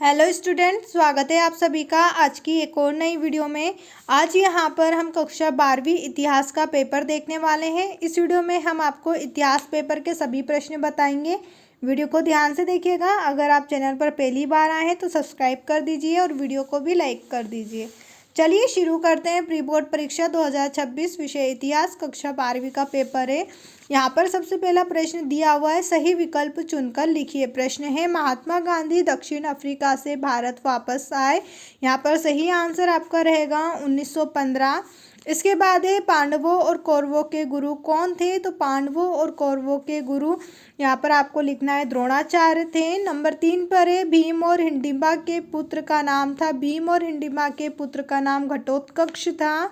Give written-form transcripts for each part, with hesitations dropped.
Hello student, स्वागत है आप सभी का आज की एक और नई वीडियो में। आज यहाँ पर हम कक्षा 12वीं इतिहास का पेपर देखने वाले हैं। इस वीडियो में हम आपको इतिहास पेपर के सभी प्रश्न बताएंगे। वीडियो को ध्यान से देखिएगा। अगर आप चैनल पर पहली बार आए हैं तो सब्सक्राइब कर दीजिए और वीडियो को भी लाइक कर दीजिए। चलिए शुरू करते हैं। प्री बोर्ड परीक्षा 2026 विषय इतिहास कक्षा 12वीं का पेपर है। यहाँ पर सबसे पहला प्रश्न दिया हुआ है, सही विकल्प चुनकर लिखिए। प्रश्न है, महात्मा गांधी दक्षिण अफ्रीका से भारत वापस आए। यहाँ पर सही आंसर आपका रहेगा 1915। इसके बाद है, पांडवों और कौरवों के गुरु कौन थे? तो पांडवों और कौरवों के गुरु यहाँ पर आपको लिखना है द्रोणाचार्य थे। नंबर 3 पर है, भीम और हिडिंबा के पुत्र का नाम था। भीम और हिडिंबा के पुत्र का नाम घटोत्कच था।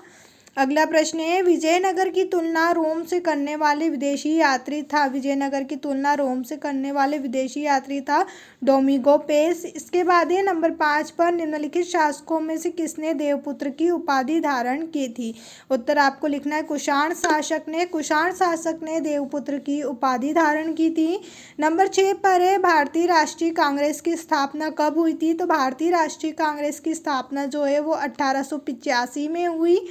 अगला प्रश्न है, विजयनगर की तुलना रोम से करने वाले विदेशी यात्री था। विजयनगर की तुलना रोम से करने वाले विदेशी यात्री था डोमिगो पेस। इसके बाद है नंबर 5 पर, निम्नलिखित शासकों में से किसने देवपुत्र की उपाधि धारण की थी? उत्तर आपको लिखना है कुषाण शासक ने। कुषाण शासक ने देवपुत्र की उपाधि धारण की थी। नंबर 6 पर है, भारतीय राष्ट्रीय कांग्रेस की स्थापना कब हुई थी? तो भारतीय राष्ट्रीय कांग्रेस की स्थापना जो है वो 1885 में हुई।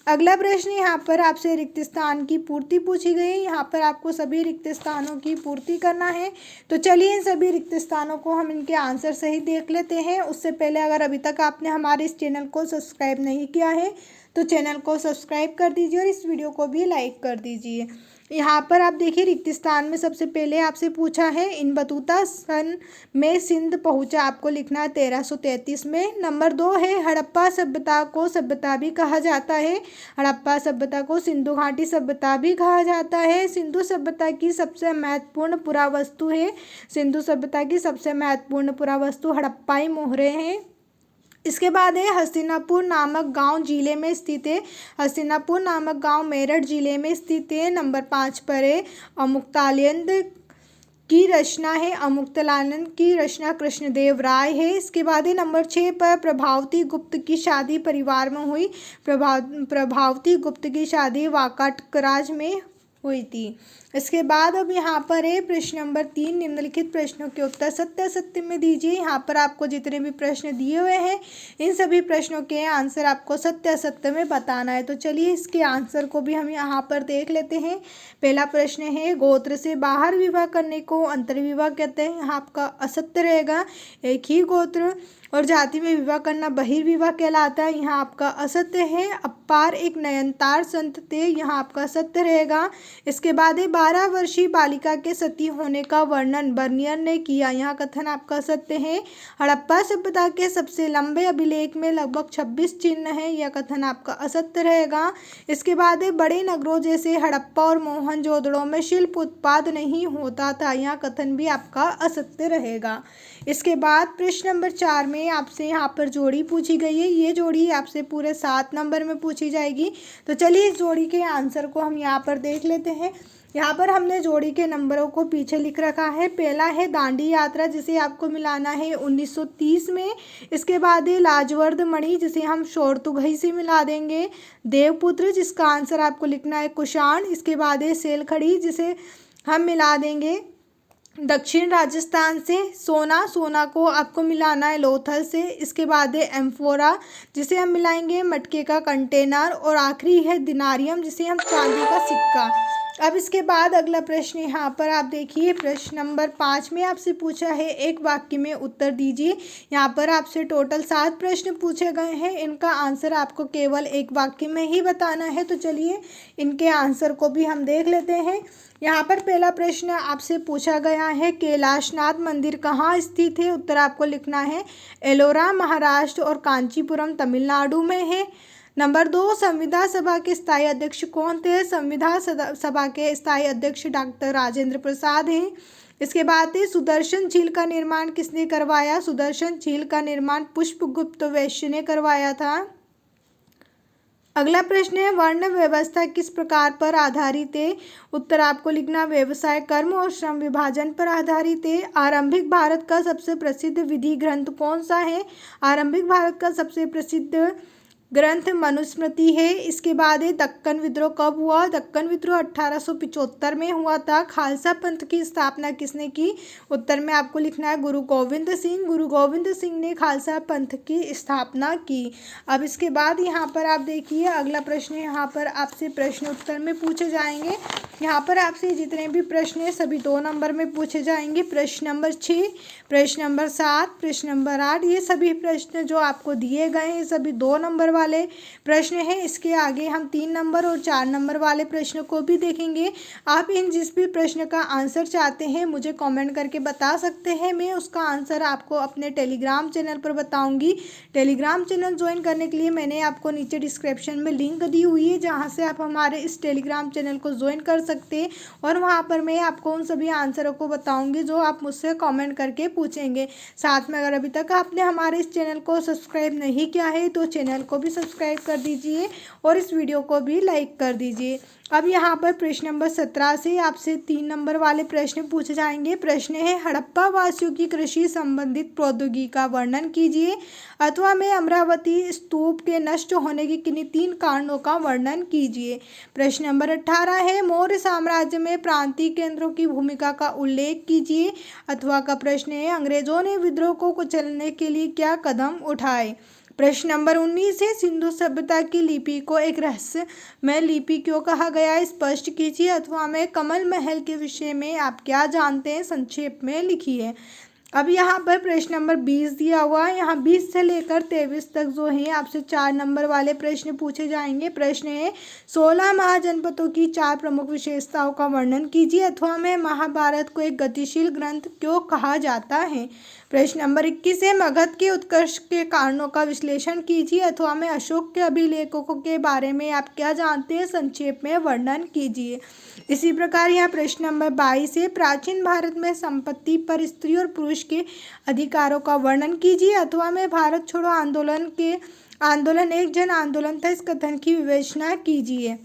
अगला प्रश्न यहाँ पर आपसे रिक्त स्थान की पूर्ति पूछी गई है। यहाँ पर आपको सभी रिक्त स्थानों की पूर्ति करना है। तो चलिए इन सभी रिक्त स्थानों को हम इनके आंसर सही देख लेते हैं। उससे पहले अगर अभी तक आपने हमारे इस चैनल को सब्सक्राइब नहीं किया है तो चैनल को सब्सक्राइब कर दीजिए और इस वीडियो को भी लाइक कर दीजिए। यहाँ पर आप देखिए रिक्त स्थान में सबसे पहले आपसे पूछा है, इन बतूता सन में सिंध पहुँचा। आपको लिखना है 1333 में। नंबर 2 है, हड़प्पा सभ्यता को सभ्यता भी कहा जाता है। हड़प्पा सभ्यता को सिंधु घाटी सभ्यता भी कहा जाता है। सिंधु सभ्यता की सबसे महत्वपूर्ण पुरावस्तु है। सिंधु सभ्यता की सबसे महत्वपूर्ण पुरावस्तु हड़प्पाई मोहरे हैं। इसके बाद है, हस्तिनापुर नामक गांव जिले में स्थित है। हस्तिनापुर नामक गांव मेरठ जिले में स्थित है। नंबर 5 पर है, अमुक्तालिंद की रचना है। अमुक्तालिंद की रचना कृष्णदेव राय है। इसके बाद है नंबर 6 पर, प्रभावती गुप्त की शादी परिवार में हुई। प्रभावती गुप्त की शादी वाकाटकराज में हुई थी। इसके बाद अब यहाँ पर है प्रश्न नंबर 3, निम्नलिखित प्रश्नों के उत्तर सत्य असत्य में दीजिए। यहाँ पर आपको जितने भी प्रश्न दिए हुए हैं इन सभी प्रश्नों के आंसर आपको सत्य असत्य में बताना है। तो चलिए इसके आंसर को भी हम यहाँ पर देख लेते हैं। पहला प्रश्न है, गोत्र से बाहर विवाह करने को अंतर्विवाह कहते हैं। यहाँ आपका असत्य रहेगा। एक ही गोत्र और जाति में विवाह करना बहिर्विवाह कहलाता है। यहाँ आपका असत्य है। अपार एक नयनतार संत थे। यहाँ आपका सत्य रहेगा। इसके बाद 12 वर्षीय बालिका के सती होने का वर्णन बर्नियर ने किया। यहाँ कथन आपका सत्य है। हड़प्पा सभ्यता के सबसे लंबे अभिलेख में लगभग 26 चिन्ह है। यह कथन आपका असत्य रहेगा। इसके बाद बड़े नगरों जैसे हड़प्पा और मोहनजोदड़ो में शिल्प उत्पाद नहीं होता था। यह कथन भी आपका असत्य रहेगा। इसके बाद प्रश्न नंबर 4 में आपसे यहाँ पर जोड़ी पूछी गई है। ये जोड़ी आपसे पूरे 7 नंबर में पूछी जाएगी। तो चलिए इस जोड़ी के आंसर को हम यहाँ पर देख लेते हैं। यहाँ पर हमने जोड़ी के नंबरों को पीछे लिख रखा है। पहला है दांडी यात्रा, जिसे आपको मिलाना है 1930 में। इसके बाद है लाजवर्द मणि, जिसे हम शोरतुघई से मिला देंगे। देवपुत्र, जिसका आंसर आपको लिखना है कुषाण। इसके बाद है सेलखड़ी, जिसे हम मिला देंगे दक्षिण राजस्थान से। सोना, सोना को आपको मिलाना है लोथल से। इसके बाद है एम्फोरा, जिसे हम मिलाएंगे मटके का कंटेनर। और आखिरी है दिनारियम, जिसे हम चांदी का सिक्का। अब इसके बाद अगला प्रश्न यहाँ पर आप देखिए, प्रश्न नंबर 5 में आपसे पूछा है, एक वाक्य में उत्तर दीजिए। यहाँ पर आपसे टोटल 7 प्रश्न पूछे गए हैं। इनका आंसर आपको केवल एक वाक्य में ही बताना है। तो चलिए इनके आंसर को भी हम देख लेते हैं। यहाँ पर पहला प्रश्न आपसे पूछा गया है, कैलाशनाथ मंदिर कहाँ स्थित है? उत्तर आपको लिखना है एलोरा महाराष्ट्र और कांचीपुरम तमिलनाडु में है। नंबर 2, संविधान सभा के स्थायी अध्यक्ष कौन थे? संविधान सभा के स्थायी अध्यक्ष डॉक्टर राजेंद्र प्रसाद हैं। इसके बाद है, सुदर्शन झील का निर्माण किसने करवाया? सुदर्शन झील का निर्माण पुष्पगुप्त वैश्य ने करवाया था। अगला प्रश्न है, वर्ण व्यवस्था किस प्रकार पर आधारित है? उत्तर आपको लिखना व्यवसाय, कर्म और श्रम विभाजन पर आधारित है। आरंभिक भारत का सबसे प्रसिद्ध विधि ग्रंथ कौन सा है? आरंभिक भारत का सबसे प्रसिद्ध ग्रंथ मनुस्मृति है। इसके बाद है दक्कन विद्रोह कब हुआ? दक्कन विद्रोह 1875 में हुआ था। खालसा पंथ की स्थापना किसने की? उत्तर में आपको लिखना है गुरु गोविंद सिंह। गुरु गोविंद सिंह ने खालसा पंथ की स्थापना की। अब इसके बाद यहाँ पर आप देखिए अगला प्रश्न, यहाँ पर आपसे प्रश्न उत्तर में पूछे जाएंगे। यहाँ पर आपसे जितने भी प्रश्न हैं सभी 2 नंबर में पूछे जाएंगे। प्रश्न नंबर 6, प्रश्न नंबर 7, प्रश्न नंबर 8, ये सभी प्रश्न जो आपको दिए गए हैं सभी 2 नंबर वाले प्रश्न हैं। इसके आगे हम 3 नंबर और 4 नंबर वाले प्रश्न को भी देखेंगे। आप इन जिस भी प्रश्न का आंसर चाहते हैं मुझे कमेंट करके बता सकते हैं। मैं उसका आंसर आपको अपने टेलीग्राम चैनल पर बताऊंगी। टेलीग्राम चैनल ज्वाइन करने के लिए मैंने आपको नीचे डिस्क्रिप्शन में लिंक दी हुई है, जहाँ से आप हमारे इस टेलीग्राम चैनल को ज्वाइन कर सकते हैं और वहाँ पर मैं आपको उन सभी आंसरों को बताऊंगी जो आप मुझसे कमेंट करके पूछेंगे। साथ में अगर अभी तक आपने हमारे इस चैनल को सब्सक्राइब नहीं किया है तो चैनल को भी सब्सक्राइब कर दीजिए और इस वीडियो को भी लाइक कर दीजिए। अब यहाँ पर प्रश्न नंबर 17 से आपसे 3 नंबर वाले प्रश्न पूछे जाएंगे। प्रश्न है हड़प्पा वासियों की कृषि संबंधित प्रौद्योगिकी का वर्णन कीजिए, अथवा में अमरावती स्तूप के नष्ट होने के किन्हीं 3 कारणों का वर्णन कीजिए। प्रश्न नंबर 18 है मौर्य साम्राज्य में प्रांतीय केंद्रों की भूमिका का उल्लेख कीजिए, अथवा का प्रश्न है अंग्रेजों ने विद्रोह को कुचलने के लिए क्या कदम उठाए। प्रश्न नंबर 19 है सिंधु सभ्यता की लिपि को एक रहस्यमय लिपि क्यों कहा गया, स्पष्ट कीजिए, अथवा में कमल महल के विषय में आप क्या जानते हैं, संक्षेप में लिखिए। अब यहाँ पर प्रश्न नंबर 20 दिया हुआ है। यहाँ 20 से लेकर 23 तक जो है आपसे 4 नंबर वाले प्रश्न पूछे जाएंगे। प्रश्न है 16 महाजनपदों की 4 प्रमुख विशेषताओं का वर्णन कीजिए, अथवा में महाभारत को एक गतिशील ग्रंथ क्यों कहा जाता है। प्रश्न नंबर 21 है मगध के उत्कर्ष के कारणों का विश्लेषण कीजिए, अथवा में अशोक के अभिलेखों के बारे में आप क्या जानते हैं, संक्षेप में वर्णन कीजिए। इसी प्रकार यहाँ प्रश्न नंबर 22 है प्राचीन भारत में संपत्ति पर स्त्री और पुरुष के अधिकारों का वर्णन कीजिए, अथवा में भारत छोड़ो आंदोलन एक जन आंदोलन था, इस कथन की विवेचना कीजिए।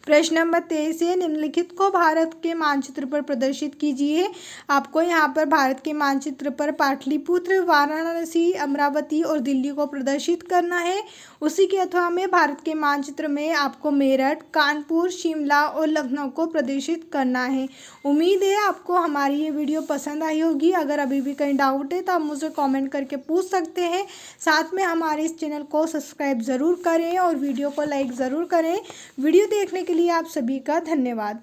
प्रश्न नंबर 23 है निम्नलिखित को भारत के मानचित्र पर प्रदर्शित कीजिए। आपको यहाँ पर भारत के मानचित्र पर पाटलिपुत्र, वाराणसी, अमरावती और दिल्ली को प्रदर्शित करना है। उसी के अथवा में भारत के मानचित्र में आपको मेरठ, कानपुर, शिमला और लखनऊ को प्रदर्शित करना है। उम्मीद है आपको हमारी ये वीडियो पसंद आई होगी। अगर अभी भी कहीं डाउट है तो आप मुझे कमेंट करके पूछ सकते हैं। साथ में हमारे इस चैनल को सब्सक्राइब ज़रूर करें और वीडियो को लाइक ज़रूर करें। वीडियो देखने के लिए आप सभी का धन्यवाद।